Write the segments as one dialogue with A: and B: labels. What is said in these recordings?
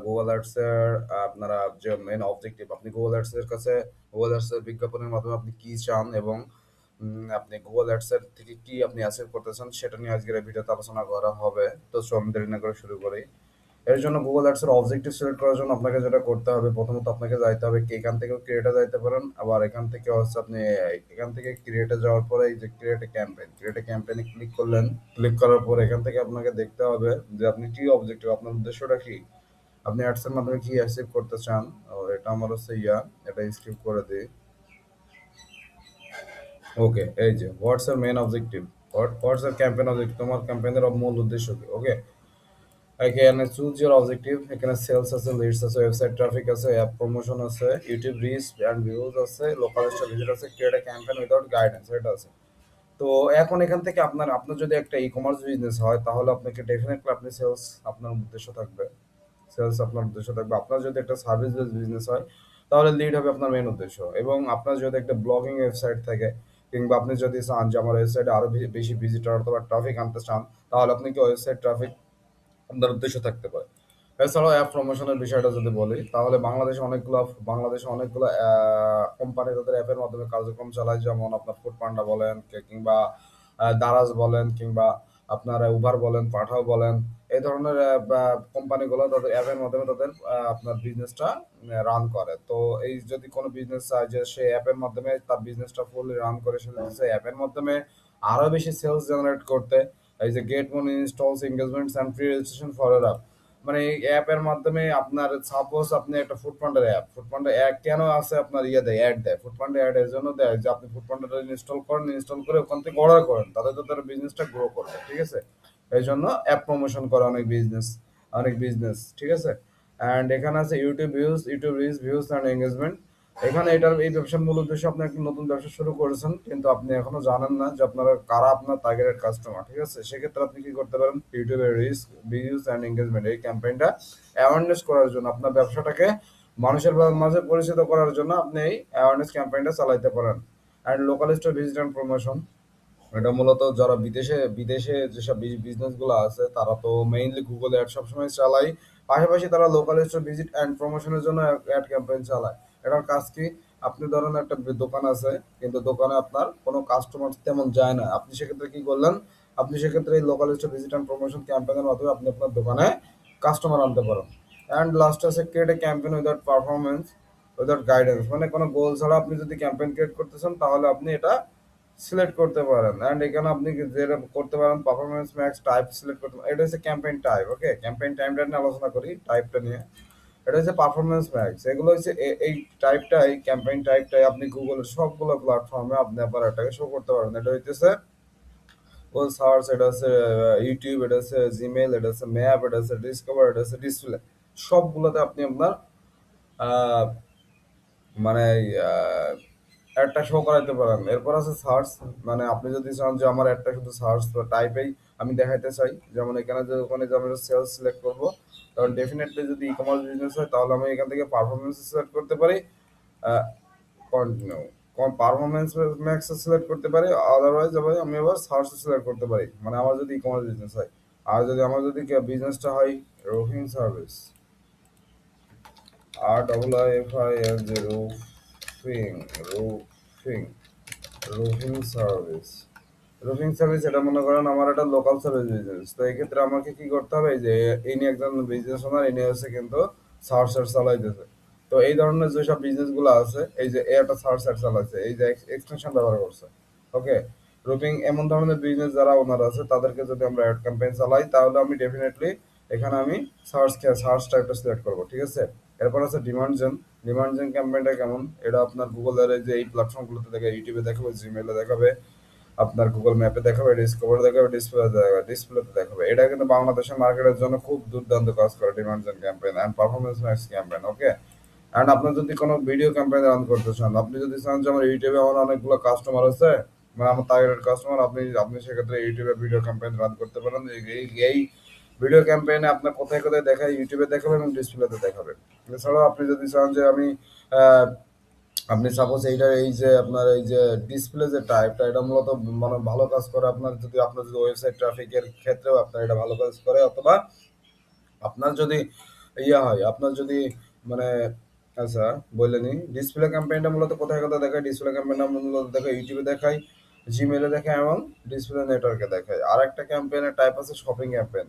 A: Google অ্যাডসের আপনারা যে main objective, আপনি গুগল অ্যাডসের কাছে গুগল অ্যাডসের বিজ্ঞাপনের মাধ্যমে আপনি কি চান এবং আপনি গুগল অ্যাডসের থেকে কি আপনি অ্যাচিভ করতে চান সেটা নিয়ে আজকের এই ভিডিওতে আলোচনা করা হবে। তো চলুন দেরি না করে শুরু করি। এর জন্য গুগল অ্যাডসের অবজেক্টিভ সিলেক্ট করার জন্য আপনাকে যেটা করতে হবে, প্রথমত আপনাকে যাইতে হবে কি এখান থেকেও ক্রিয়েটে যাইতে পারেন, আবার এখান থেকে হচ্ছে আপনি এখান থেকে ক্রিয়েটে যাওয়ার পরে এই যে ক্রিয়েটে ক্যাম্পেইনে ক্লিক করলেন। ক্লিক করার পর এখান থেকে আপনাকে দেখতে হবে যে আপনি কি অবজেক্টিভ, আপনার উদ্দেশ্যটা কি, আপনি অ্যাডসের মাধ্যমে কি অ্যাচিভ করতে চান। এটা আমার হচ্ছে এটা স্কিপ করে দিই। ওকে, এই যে হোয়াটস এর মেইন অবজেক্টিভ, হোয়াটস এর ক্যাম্পেইন অবজেক্টিভ, তোমার ক্যাম্পেইনের মূল উদ্দেশ্য কি। ওকে, এখানে চুজ ইউর অবজেক্টিভ, এখানে সেলস আছে, লিডস আছে, ওয়েবসাইট ট্রাফিক আছে, অ্যাপ প্রমোশন আছে, ইউটিউব রিচ অ্যান্ড ভিউজ আছে, লোকাল স্টোর ভিজিট আছে, create a campaign without guidance, এটা আছে। তো এখন এখান থেকে আপনার যদি একটা ই কমার্স বিজনেস হয় তাহলে আপনাকে ডেফিনেটলি আপনি সেলস আপনার উদ্দেশ্য থাকবে। সেলস আপনার উদ্দেশ্য থাকবে। আপনার যদি একটা সার্ভিস বেস বিজনেস হয় তাহলে লিড হবে আপনার মেইন উদ্দেশ্য। এবং আপনার যদি একটা ব্লগিং ওয়েবসাইট থাকে, কিংবা আপনি যদি চান যে আমার ওয়েবসাইটে আরো বেশি ভিজিটর অথবা ট্রাফিক আনতে চান, তাহলে আপনি কি ওয়েবসাইট ট্রাফিক আপনার উদ্দেশ্য থাকতে পারে। এছাড়াও অ্যাপ প্রমোশনের বিষয়টা যদি বলি, তাহলে বাংলাদেশে অনেকগুলো কোম্পানি তাদের অ্যাপের মাধ্যমে কার্যক্রম চালায়, যেমন আপনার ফুড পান্ডা বলেন, কিংবা দারাজ বলেন, কিংবা আপনার উবার বলেন, পাঠাও বলেন। এই ধরনের কোম্পানিগুলো তাদের অ্যাপের মাধ্যমে তাদের আপনার বিজনেসটা রান করে। তো এই যদি কোনো বিজনেস চায় যে সে অ্যাপের মাধ্যমে তার বিজনেসটা ফুললি রান করে, সে যদি চায় অ্যাপের মাধ্যমে আরো বেশি সেলস জেনারেট করতে, এই যে get money installs engagements and free registration for এর অ্যাপ, মানে এই অ্যাপের মাধ্যমে আপনার সাপোজ আপনি একটা ফুড পান্ডার অ্যাপ, ফুড পান্ডা অ্যাড কেন আছে আপনার দেয়, অ্যাড দেয়, ফুড পান্ডা অ্যাড এর জন্য দেয় যে আপনি ফুড পান্ডাটা ইনস্টল করেন, ইনস্টল করে ওখান থেকে অর্ডার করেন, তাদের তো তার বিজনেসটা গ্রো করবে, ঠিক আছে। এই জন্য অ্যাপ প্রমোশন করে অনেক বিজনেস, ঠিক আছে। অ্যান্ড এখানে আছে YouTube reach views and engagement. এখানে এই ব্যবসার মূল উদ্দেশ্য, আপনি একটা নতুন ব্যবসা শুরু করেছেন কিন্তু আপনি এখনো জানেন না যে কারা আপনার টার্গেটেড কাস্টমার, ঠিক আছে। সেক্ষেত্রে আপনি কি করতে পারেন, ইউটিউবের রিচ ভিউজ অ্যান্ড এঙ্গেজমেন্ট এই ক্যাম্পেইনটা অ্যাওয়ারনেস করার জন্য, আপনার ব্যবসাটাকে মানুষের মাঝে পরিচিত করার জন্য আপনি এই অ্যাওয়ারনেস ক্যাম্পেইনটা চালাইতে পারেন। And local store visit and promotion, এটা মূলত যারা বিদেশে বিদেশে যেসব বিজনেস গুলো আছে তারা তো মেইনলি গুগল অ্যাড সবসময় চালায়, পাশাপাশি তারা লোকাল স্টোর ভিজিট অ্যান্ড প্রমোশনের জন্য অ্যাড ক্যাম্পেইন চালায়। এটার কাজ কি, আপনি ধরেন একটা দোকান আছে কিন্তু দোকানে আপনার কোনো কাস্টমার তেমন যায় না, আপনি সেক্ষেত্রে কি করলেন, আপনি সেক্ষেত্রে এই local store visit and promotion ক্যাম্পেইনের মাধ্যমে আপনি আপনার দোকানে কাস্টমার আনতে পারেন। অ্যান্ড লাস্ট আছে create a campaign without performance without guidance, মানে কোনো গোল ছাড়া আপনি যদি ক্যাম্পেইন ক্রিয়েট করতেছেন তাহলে আপনি এটা সিলেক্ট করতে পারেন। অ্যান্ড এখানে আপনি যেটা করতে পারেন পারফরমেন্স ম্যাক্স টাইপ সিলেক্ট করতে পারেন। এটা হচ্ছে ক্যাম্পেইন টাইপ। ওকে, ক্যাম্পেইন টাইমটা নিয়ে আলোচনা করি, টাইপটা নিয়ে। এটা হচ্ছে পারফরমেন্স ম্যাক্স, এগুলো হচ্ছে এই টাইপটাই, ক্যাম্পেইন টাইপটাই আপনি গুগলের সবগুলো প্ল্যাটফর্মে আপনি আপনার এটাকে শো করতে পারেন। এটা হইতেছে গুগল সার্চ, এটা হচ্ছে ইউটিউব, এটা হচ্ছে জিমেল, এটা হচ্ছে ম্যাপ, এটা হচ্ছে ডিসকভার, এটা হচ্ছে ডিসপ্লে, সবগুলোতে আপনি আপনার আহ, মানে অ্যাডটা শো করাইতে পারেন। এরপর আছে সার্চ, মানে আপনি যদি চান যে আমার অ্যাডটা শুধু সার্চ টাইপেই আমি দেখাইতে চাই, যেমন এখানে যে ওখানে যে আমি সেলস সিলেক্ট করবো, কারণ ডেফিনেটলি যদি ই কমার্স বিজনেস হয় তাহলে আমি এখান থেকে পারফরমেন্স সিলেক্ট করতে পারি, কন্টিনিউ পারফরমেন্স ম্যাক্স সিলেক্ট করতে পারি, আদারওয়াইজ আমি আবার সার্চ সিলেক্ট করতে পারি, মানে আমার যদি ই কমার্স বিজনেস হয়। আর যদি আমার যদি বিজনেসটা হয় roofing service, RFING, roofing roofing service, এটা মনে করেন আমার একটা লোকাল সার্ভিস বিজনেস। তো এই ক্ষেত্রে আমাকে কি করতে হবে, এই যে ইনি একজন বিজনেস ওনার, ইনি হচ্ছে কিন্তু সার্চ অ্যাড চালাইতেছে। তো এই ধরনের যেসব বিজনেস গুলো আছে, এই যে একটা সার্চ অ্যাড চালাচ্ছে, এই যে এক্সটেনশন ব্যবহার করছে। ওকে, রুফিং এমন ধরনের বিজনেস যারা ওনার আছে তাদেরকে যদি আমরা অ্যাড ক্যাম্পেইন চালাই তাহলে আমি ডেফিনেটলি এখানে আমি সার্চ টাইপটা সিলেক্ট করবো, ঠিক আছে। এরপর আছে ডিমান্ড জেন ক্যাম্পেইনটা কেমন, এটা আপনার গুগলের এই যে এই প্ল্যাটফর্মগুলোতে দেখাবে, ইউটিউবে দেখাবে, জিমেইলে দেখাবে, আপনার গুগল ম্যাপে দেখাবে, ডিসকভার দেখাবে, ডিসপ্লেতে দেখাবে। এটা কিন্তু বাংলাদেশের মার্কেটের জন্য খুব দুর্দান্ত কাজ করে, demand gen campaign and performance max campaign. Okay, and আপনার যদি কোনো ভিডিও ক্যাম্পেইন রান করতে চান, আপনি যদি চান যে আমার ইউটিউবে আমার অনেকগুলো কাস্টমার আছে, মানে আমার টার্গেটেড কাস্টমার, আপনি সেক্ষেত্রে ইউটিউবে ভিডিও ক্যাম্পেইন রান করতে পারেন। এই ভিডিও ক্যাম্পেইনে আপনার কোথায় কোথায় দেখায়, ইউটিউবে দেখাবে এবং ডিসপ্লেতে দেখাবে। এছাড়াও আপনি যদি চান যে আহ, আপনি সাপোজ এই যে আপনার এই যে ডিসপ্লে যে টাইপটা, এটা মূলত মানে ভালো কাজ করে আপনার যদি ওয়েবসাইট ট্রাফিকের ক্ষেত্রেও আপনার এটা ভালো কাজ করে, অথবা আপনার যদি ইয়া হয় আপনার যদি মানে আচ্ছা বলে নি ডিসপ্লে ক্যাম্পেইনটা মূলত কোথায় কোথায় দেখায় ডিসপ্লে ক্যাম্পেইনটা মূলত দেখায় ইউটিউবে দেখায় জিমেলে দেখায় এবং ডিসপ্লে নেটওয়ার্কে দেখায় আর একটা ক্যাম্পেইনের টাইপ আছে শপিং ক্যাম্পেইন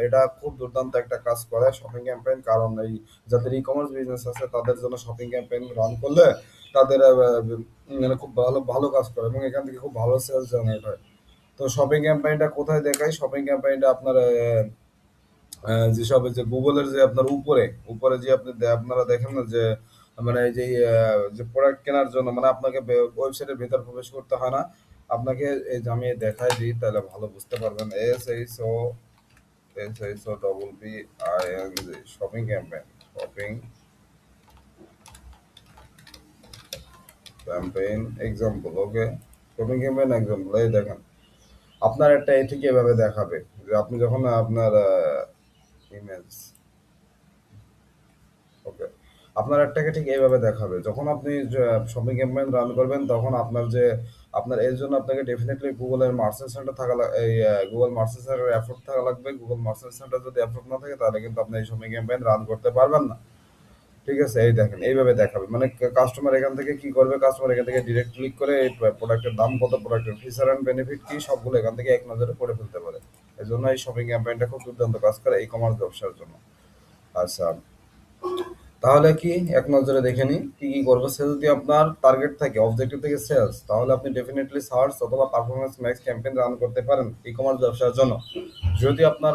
A: এটা খুব দুর্দান্ত একটা কাজ করে শপিং ক্যাম্পেইন কারণ এই যাদের ই কমার্স বিজনেস আছে তাদের জন্য শপিং ক্যাম্পেইন রান করলে তাদের মানে খুব ভালো ভালো কাজ করে এবং এখান থেকে খুব ভালো সেলস জেনারেট হয় তো শপিং ক্যাম্পেইনটা কোথায় দেখায় শপিং ক্যাম্পেইনটা আপনার যেসব এই যে গুগলের যে আপনার উপরে উপরে যে আপনি আপনারা দেখেন না যে মানে এই যে যে প্রোডাক্ট কেনার জন্য মানে আপনাকে ওয়েবসাইটের ভিতর প্রবেশ করতে হয় না আপনাকে এই যে আমি দেখাই দিই তাহলে ভালো বুঝতে পারবেন SHOPPING shopping campaign shopping campaign example ওকে শপিং ক্যাম্পেইন এক্সাম্পল এই দেখেন আপনার একটা এই ঠিক এভাবে দেখাবে যে আপনি যখন আপনার ইমেজ ওকে আপনার একটাকে ঠিক এইভাবে দেখাবে যখন আপনি শপিং ক্যাম্পেইন রান করবেন তখন আপনার যে আপনার এর জন্য আপনাকে ডেফিনেটলি গুগলের মার্চেন্ট সেন্টার থাকা এই গুগল মার্চেন্ট সেন্টার অ্যাপ্রুভ থাকা লাগবে গুগল মার্চেন্ট সেন্টার যদি অ্যাপ্রুভ না থাকে তাহলে কিন্তু আপনি এই শপিং ক্যাম্পেইন রান করতে পারবেন না ঠিক আছে এই দেখেন এইভাবে দেখাবে মানে কাস্টমার এখান থেকে কি করবে কাস্টমার এখান থেকে ডিরেক্ট ক্লিক করে এই প্রোডাক্টের দাম কত প্রোডাক্টের ফিচার অ্যান্ড বেনিফিট কি সবগুলো এখান থেকে এক নজরে পড়ে ফেলতে পারে এই জন্য এই শপিং ক্যাম্পেইনটা খুব দুর্দান্ত কাজ করে ই কমার্স ব্যবসার জন্য আচ্ছা তাহলে কি এক নজরে দেখে নিই কি কি করবো সে যদি আপনার টার্গেট থাকে অবজেক্টিভ থেকে সেলস তাহলে আপনি ডেফিনেটলি সার্চ অথবা পারফরমেন্স ম্যাক্স ক্যাম্পেইন রান করতে পারেন ই কমার্স ব্যবসার জন্য যদি আপনার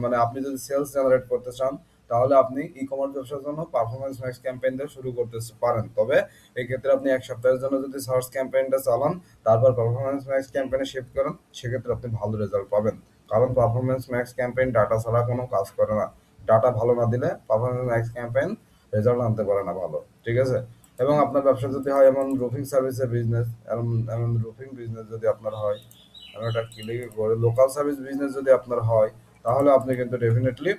A: মানে আপনি যদি সেলস জেনারেট করতে চান তাহলে আপনি ই কমার্স ব্যবসার জন্য পারফরমেন্স ম্যাক্স ক্যাম্পেইন দিয়ে শুরু করতে পারেন তবে এই ক্ষেত্রে আপনি এক সপ্তাহের জন্য যদি সার্চ ক্যাম্পেইনটা চালান তারপর পারফরমেন্স ম্যাক্স ক্যাম্পেইনে শিফট করেন সেক্ষেত্রে আপনি ভালো রেজাল্ট পাবেন কারণ পারফরমেন্স ম্যাক্স ক্যাম্পেইন ডাটা ছাড়া কোনো কাজ করে না ডাটা ভালো না দিলে পারফরমেন্স ম্যাক্স ক্যাম্পেইন রেজাল্ট আনতে পারে না ভালো ঠিক আছে এবং আপনার ব্যবসা যদি হয় এমন রুফিং সার্ভিসের বিজনেস এমন এমন রুফিং বিজনেস যদি আপনার হয় এমন একটা ক্লিনিক করে লোকাল সার্ভিস বিজনেস যদি আপনার হয় তাহলে আপনি কিন্তু ডেফিনেটলি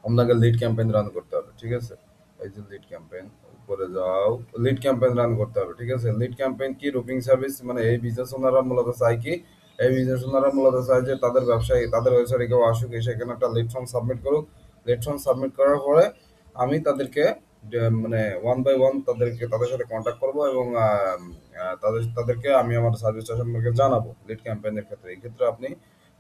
A: আপনাকে লিড ক্যাম্পেইন রান করতে হবে ঠিক আছে এই যে লিড ক্যাম্পেইন উপরে যাও লিড ক্যাম্পেইন রান করতে হবে ঠিক আছে লিড ক্যাম্পেইন কি রুফিং সার্ভিস মানে এই বিজনেস ওনারা মূলত চায় কি এই বিজনেস ওনারা মূলত চায় যে তাদের ব্যবসায়ী তাদের ওয়েবসাইটে কেউ আসুক এসে এখানে একটা লিড ফর্ম সাবমিট করুক লিড ফর্ম সাবমিট করার পরে আমি তাদেরকে মানে ওয়ান বাই ওয়ান তাদেরকে তাদের সাথে কন্ট্যাক্ট করবো এবং তাদেরকে আমি আমার সার্ভিসটা সম্পর্কে জানাবো লিড ক্যাম্পেইনের ক্ষেত্রে এই ক্ষেত্রে আপনি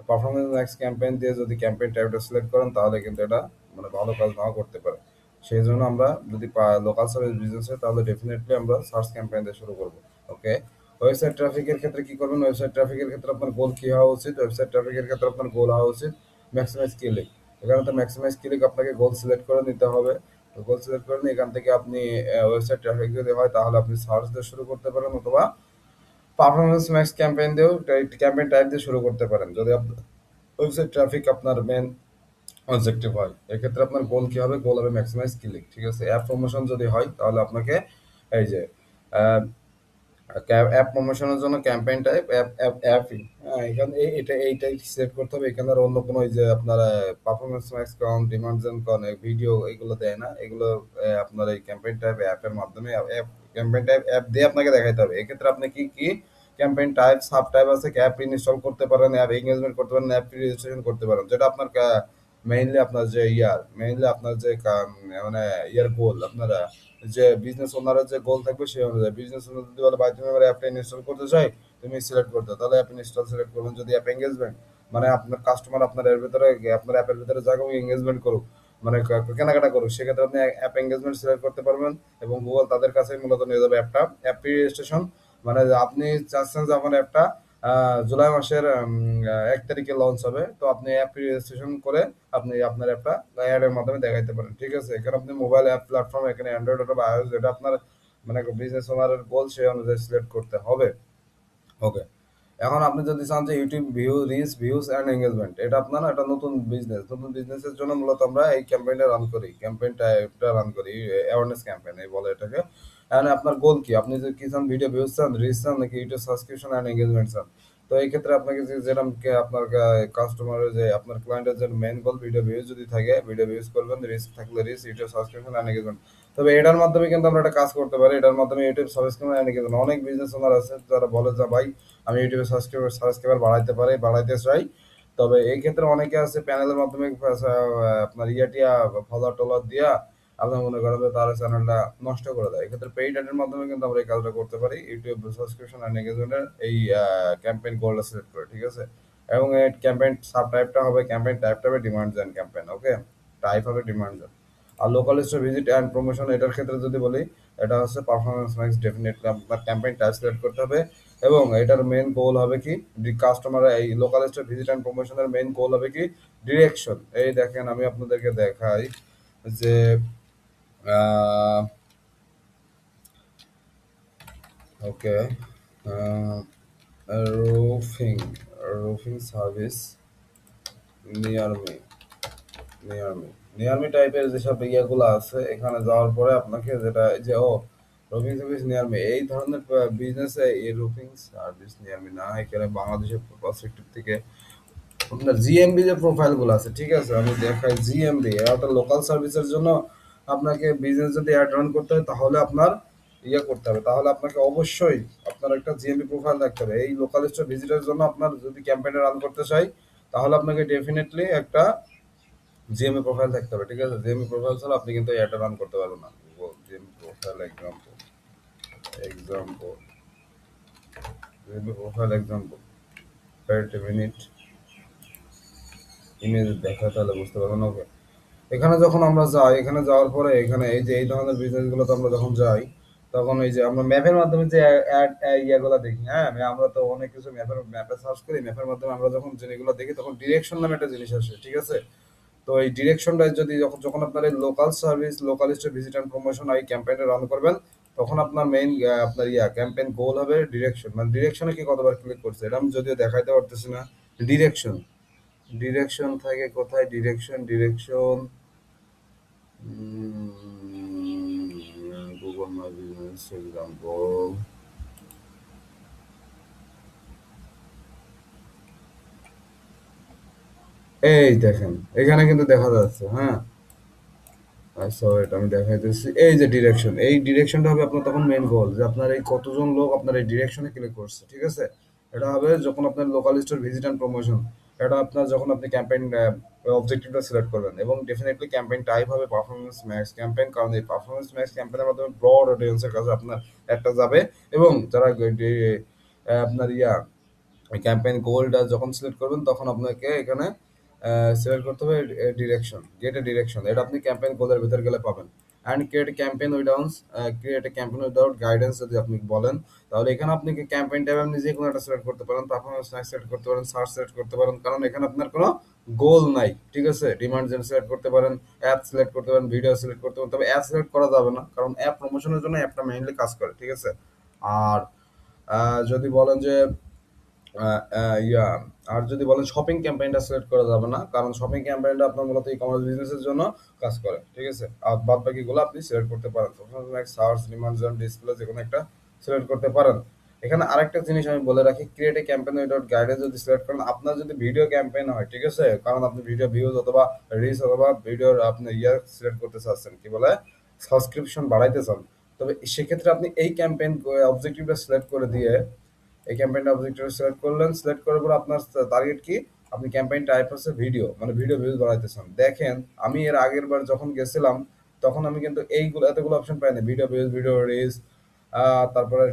A: পারফরমেন্স ম্যাক্স ক্যাম্পেইন দিয়ে যদি ক্যাম্পেইন টাইপটা সিলেক্ট করেন তাহলে কিন্তু এটা মানে ভালো কাজ নাও করতে পারে সেই জন্য আমরা যদি লোকাল সার্ভিস বিজনেস হয় তাহলে ডেফিনেটলি আমরা সার্চ ক্যাম্পেইন দিয়ে শুরু করবো ওকে ওয়েবসাইট ট্রাফিকের ক্ষেত্রে কি করবেন ওয়েবসাইট ট্রাফিকের ক্ষেত্রে আপনার গোল কি হওয়া উচিত ওয়েবসাইট ট্রাফিকের ক্ষেত্রে আপনার গোল হওয়া উচিত ম্যাক্সিমাইজ ক্লিক এখানে তো ম্যাক্সিমাইজ ক্লিক আপনাকে গোল সিলেক্ট করে নিতে হবে গোল সিলেক্ট করে নিয়ে এখান থেকে আপনি ওয়েবসাইট ট্রাফিক যদি হয় তাহলে আপনি সার্চ দিয়ে শুরু করতে পারেন অথবা পারফরমেন্স ম্যাক্স ক্যাম্পেইন দিয়েও ক্যাম্পেইন টাইপ দিয়ে শুরু করতে পারেন যদি ওয়েবসাইট ট্রাফিক আপনার মেন অবজেক্টিভ হয় এক্ষেত্রে আপনার গোল কি হবে গোল হবে ম্যাক্সিমাইজ ক্লিক ঠিক আছে অ্যাপ প্রমোশন যদি হয় তাহলে আপনাকে এই যে অ্যাপ প্রমোশনের জন্য ক্যাম্পেইন টাইপ অ্যাপই হ্যাঁ এখানে এইটাই সিলেক্ট করতে হবে এখানে আর অন্য কোনো ওই যে আপনার পারফরমেন্স ম্যাক্স কন ডিমান্ড জেন কন ভিডিও এগুলো দেয় না এগুলো আপনার এই ক্যাম্পেইন টাইপ অ্যাপের মাধ্যমে অ্যাপ ক্যাম্পেইন টাইপ অ্যাপ দিয়ে আপনাকে দেখাইতে হবে এক্ষেত্রে আপনি কি কি ক্যাম্পেইন টাইপ সাব টাইপ আছে অ্যাপ ইনস্টল করতে পারেন অ্যাপ এঙ্গেজমেন্ট করতে পারেন অ্যাপ রেজিস্ট্রেশন করতে পারেন যেটা আপনার মেইনলি আপনার যে মানে ইয়ার গোল আপনারা যে বিজনেস ওনারের যে গোল থাকবে সেই অনুযায়ী বিজনেস ওনার যদি বলে ভাই তুমি আমার অ্যাপটা ইনস্টল করতে চাই তুমি সিলেক্ট করতে তাহলে অ্যাপ ইনস্টল সিলেক্ট করবেন যদি অ্যাপ এঙ্গেজমেন্ট মানে আপনার কাস্টমার আপনার এর ভিতরে আপনার অ্যাপের ভিতরে যাক এবং এঙ্গেজমেন্ট করুক মানে কেনাকাটা করুক সেক্ষেত্রে আপনি অ্যাপ এঙ্গেজমেন্ট সিলেক্ট করতে পারবেন এবং গুগল তাদের কাছে মূলত নিয়ে যাবে অ্যাপটা অ্যাপ রেজিস্ট্রেশন মানে আপনি চাচ্ছেন যে আমার অ্যাপটা জুলাই মাসের 1 তারিখে লঞ্চ হবে তো আপনি অ্যাপ রেজিস্ট্রেশন করে আপনি আপনার অ্যাপটা অ্যাডের মাধ্যমে দেখাইতে পারেন ঠিক আছে এখানে আপনি মোবাইল অ্যাপ প্ল্যাটফর্ম এখানে অ্যান্ড্রয়েড অথবা আইওএস যেটা আপনার মানে বিজনেস ওনারের গোল সেই অনুযায়ী সিলেক্ট করতে হবে ওকে এখন আপনি যদি চান যে ইউটিউব ভিউজ অ্যান্ড এঙ্গেজমেন্ট এটা আপনার একটা নতুন বিজনেসের জন্য মূলত আমরা এই ক্যাম্পেইনটা রান করি ক্যাম্পেইনটা এটা রান করি অ্যাওয়ারনেস ক্যাম্পেইন এই বলে এটাকে এখানে আপনার গোল কি আপনি যে কি চান ভিডিও ভিউজ চান রিচ চান নাকি ইউটিউব সাবস্ক্রিপশন অ্যান্ড এঙ্গেজমেন্ট চান তো এই ক্ষেত্রে আপনাকে যেরকম আপনার কাস্টমারের যে আপনার ক্লায়েন্টের যে মেইন গোল ভিডিও ভিউজ যদি থাকে ভিডিও ভিউজ করবেন রিচ থাকলে reach YouTube subscription and engagement তবে এটার মাধ্যমে কিন্তু আমরা একটা কাজ করতে পারি এটার মাধ্যমে ইউটিউব সাবস্ক্রিপশন অ্যান্ড এঙ্গেজমেন্ট অনেক বিজনেস ওনার আছে যারা বলে যে ভাই আমি ইউটিউবে সাবস্ক্রাইবার বাড়াইতে চাই তবে এই ক্ষেত্রে অনেকে আছে প্যানেলের মাধ্যমে আপনার টিয়া ফলোয়ার টলার দিয়া আপনার মনে করেন যে তার চ্যানেলটা নষ্ট করে দেয়। এক্ষেত্রে পেইড অ্যাডের মাধ্যমে কিন্তু আমরা এই কাজটা করতে পারি ইউটিউব সাবস্ক্রিপশন অ্যান্ড এঙ্গেজমেন্টের এই ক্যাম্পেইন গোলটা সিলেক্ট করে, ঠিক আছে? এবং এই ক্যাম্পেইন সাব টাইপটা হবে, ক্যাম্পেইন টাইপটা হবে demand gen campaign, okay? Type হবে ডিমান্ড জেন। আর local store visit and promotion এটার ক্ষেত্রে যদি বলি, এটা হচ্ছে পারফরমেন্স ম্যাক্স। ডেফিনেটলি আপনার ক্যাম্পেইন টাইপ সিলেক্ট করতে হবে এবং এটার মেইন গোল হবে কি, কাস্টমার এই লোকাল স্টোর ভিজিট অ্যান্ড প্রমোশনের মেইন গোল হবে কি, ডিরেকশন। এই দেখেন আমি আপনাদেরকে দেখাই যে okay, roofing roofing service near me near me near me টাইপের যেসব ইয়েগুলো আছে, এখানে যাওয়ার পরে আপনাকে যেটা এই যে রুফিং সার্ভিস নিয়ার মি এই ধরনের বিজনেসে এই রুফিং সার্ভিস নিয়ার মি না, এখানে বাংলাদেশের পার্সপেক্টিভ থেকে আপনার জিএমবি যে প্রোফাইল গুলো আছে, ঠিক আছে? আমি দেখাই জিএমবি একটা লোকাল সার্ভিসের জন্য আপনাকে বিজনেস যদি অ্যাড রান করতে হয় তাহলে আপনার ইয়ে করতে হবে, তাহলে আপনাকে অবশ্যই আপনার একটা জিএমবি প্রোফাইল রাখতে হবে। এই লোকাল স্টোর ভিজিটের জন্য আপনার যদি ক্যাম্পেইনে রান করতে চাই তাহলে আপনাকে ডেফিনেটলি একটা জিএমবি প্রোফাইল থাকতে হবে, ঠিক আছে? জিএমবি প্রোফাইল ছাড়া আপনি কিন্তু অ্যাড রান করতে পারবেন না। GMB profile example example GMB profile example 30 minute image দেখা তাহলে বুঝতে পারবেন, ওকে? এখানে যখন আমরা যাই, এখানে যাওয়ার পরে এখানে এই যে এই ধরনের বিজনেসগুলোতে আমরা যখন যাই তখন এই যে আমরা ম্যাপের মাধ্যমে যে অ্যাড ইয়াগুলো দেখি, হ্যাঁ? আমরা তো অনেক কিছু ম্যাপে সার্চ করি, ম্যাপের মাধ্যমে আমরা যখন জিনিসগুলো দেখি তখন ডিরেকশন নামে একটা জিনিস আসে, ঠিক আছে? তো এই ডিরেকশনটা যদি যখন যখন আপনার এই local service local store visit and promotion এই ক্যাম্পেইনে রান করবেন তখন আপনার মেইন আপনার ক্যাম্পেইন গোল হবে ডিরেকশন। মানে ডিরেকশনে কি কতবার ক্লিক করছে এটা আমি যদিও দেখাইতে পারতেছি না। ডিরেকশন ডিরেকশন থাকে কোথায়? Direction direction Google My Business example. এই দেখেন এখানে কিন্তু দেখা যাচ্ছে, হ্যাঁ? আচ্ছা ওয়েট আমি দেখাইতেছি, এই যে ডিরেকশন, এই ডিরেকশনটা হবে আপনার তখন মেইন গোল যে আপনার এই কতজন লোক আপনার এই ডিরেকশনে ক্লিক করছে, ঠিক আছে? এটা হবে যখন আপনার local store visit and promotion, এটা আপনার যখন আপনি ক্যাম্পেইন অবজেক্টিভটা সিলেক্ট করবেন এবং ডেফিনেটলি ক্যাম্পেইন টাইপ হবে পারফরমেন্স ম্যাক্স ক্যাম্পেইন, কারণ এই পারফরমেন্স ম্যাক্স ক্যাম্পেইনের মাধ্যমে ব্রড অডিয়েন্সের কাছে আপনার একটা যাবে এবং যারা আপনার ক্যাম্পেইন গোলটা যখন সিলেক্ট করবেন তখন আপনাকে এখানে সিলেক্ট করতে হবে ডিরেকশন, গেট এ ডিরেকশন। এটা আপনি ক্যাম্পেইন গোলের ভিতর গেলে পাবেন। And create a campaign without guidance যদি আপনি বলেন তাহলে এখানে আপনি ক্যাম্পেইন টাইপ আপনি যে কোনো একটা সিলেক্ট করতে পারেন, পারফরমেন্স সিলেক্ট করতে পারেন, সার্চ সিলেক্ট করতে পারেন, কারণ এখানে আপনার কোনো গোল নাই, ঠিক আছে? ডিমান্ড জেন সিলেক্ট করতে পারেন, অ্যাপ সিলেক্ট করতে পারেন, ভিডিও সিলেক্ট করতে পারেন, তবে অ্যাপ সিলেক্ট করা যাবে না কারণ অ্যাপ প্রমোশনের জন্য অ্যাপটা মেইনলি কাজ করে, ঠিক আছে? আর যদি বলেন যে আহ, আহ, ইয়া আর যদি বলেন শপিং ক্যাম্পেইনটা সিলেক্ট করা যাবে না কারণ শপিং ক্যাম্পেইনটা আপনার মূলত ই কমার্স বিজনেসের জন্য কাজ করে, ঠিক আছে? আর বাদ বাকিগুলো আপনি সিলেক্ট করতে পারেন, সার্চ ডিমান্ড জোন ডিসপ্লে যে কোনো একটা সিলেক্ট করতে পারেন। এখানে আরেকটা জিনিস আমি বলে রাখি, create a campaign without guidance যদি সিলেক্ট করেন, আপনার যদি ভিডিও ক্যাম্পেইন হয়, ঠিক আছে? কারণ আপনি ভিডিও ভিউজ অথবা রিচ অথবা ভিডিওর আপনি সিলেক্ট করতে চাচ্ছেন, কি বলে, সাবস্ক্রিপশন বাড়াইতে চান, তবে সেক্ষেত্রে আপনি এই ক্যাম্পেইন অবজেক্টিভটা সিলেক্ট করে দিয়ে এই ক্যাম্পেইনটা অবজেক্টিভ সিলেক্ট করলেন, সিলেক্ট করার পর আপনার টার্গেট কি, আপনি ক্যাম্পেইন টাইপ হচ্ছে ভিডিও, মানে ভিডিও ভিউজ বাড়াইতেছেন। দেখেন আমি এর আগের বার যখন গেছিলাম তখন আমি কিন্তু এইগুলো এতগুলো অপশন পাইনি, ভিডিও ভিউজ, ভিডিও রিচ, তারপরে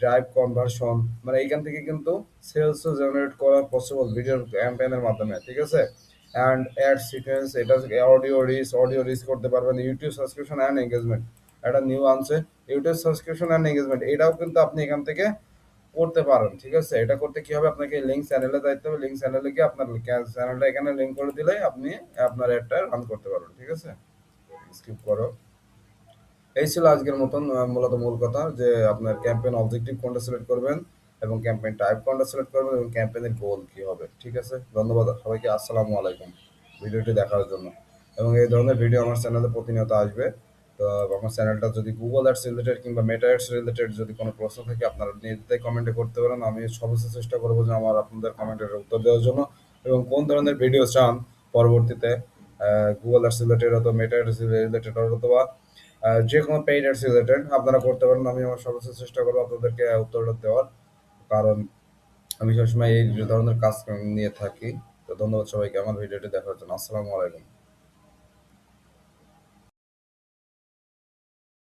A: ড্রাইভ কনভার্সন, মানে এইখান থেকে কিন্তু সেলসও জেনারেট করা পসিবল ভিডিও ক্যাম্পেইনের মাধ্যমে, ঠিক আছে? অ্যান্ড অ্যাড সিকোয়েন্স, এটা অডিও রিচ করতে পারবেন। ইউটিউব সাবস্ক্রিপশন অ্যান্ড এঙ্গেজমেন্ট, এটা নিউ আনছে ইউটিউব সাবস্ক্রিপশন অ্যান্ড এঙ্গেজমেন্ট, এটাও কিন্তু আপনি এখান থেকে করতে পারেন, ঠিক আছে? এটা করতে কি হবে, আপনাকে লিঙ্ক চ্যানেলে যাইতে হবে, লিঙ্ক চ্যানেলে গিয়ে আপনার চ্যানেলটা এখানে লিঙ্ক করে দিলে আপনি আপনার অ্যাডটা রান করতে পারবেন, ঠিক আছে? স্কিপ করো। এই ছিল আজকের মতন মূলত মূল কথা যে আপনার ক্যাম্পেইন অবজেক্টিভ কোনটা সিলেক্ট করবেন এবং ক্যাম্পেইন টাইপ কোনটা সিলেক্ট করবেন এবং ক্যাম্পেইনের গোল কি হবে, ঠিক আছে? ধন্যবাদ সবাইকে, আসসালামু আলাইকুম ভিডিওটি দেখার জন্য। এবং এই ধরনের ভিডিও আমার চ্যানেলে প্রতিনিয়ত আসবে। তো আমার চ্যানেলটা যদি গুগল অ্যাডস রিলেটেড কিংবা মেটা অ্যাডস রিলেটেড যদি কোনো প্রশ্ন থাকে আপনারা নিজেদের কমেন্টে করতে পারেন, আমি সর্বোচ্চ চেষ্টা করবো যে আমার আপনাদের কমেন্টের উত্তর দেওয়ার জন্য। এবং কোন ধরনের ভিডিও চান পরবর্তীতে গুগল অ্যাডস রিলেটেড অথবা মেটা অ্যাডস রিলেটেড অথবা যে কোনো পেইড অ্যাডস রিলেটেড আপনারা করতে পারেন, আমি আমার সর্বোচ্চ চেষ্টা করবো আপনাদেরকে উত্তরটা দেওয়ার, কারণ আমি সবসময় এই ধরনের কাজ নিয়ে থাকি। তো ধন্যবাদ সবাইকে আমার ভিডিওটি দেখার জন্য। আসসালামু আলাইকুম।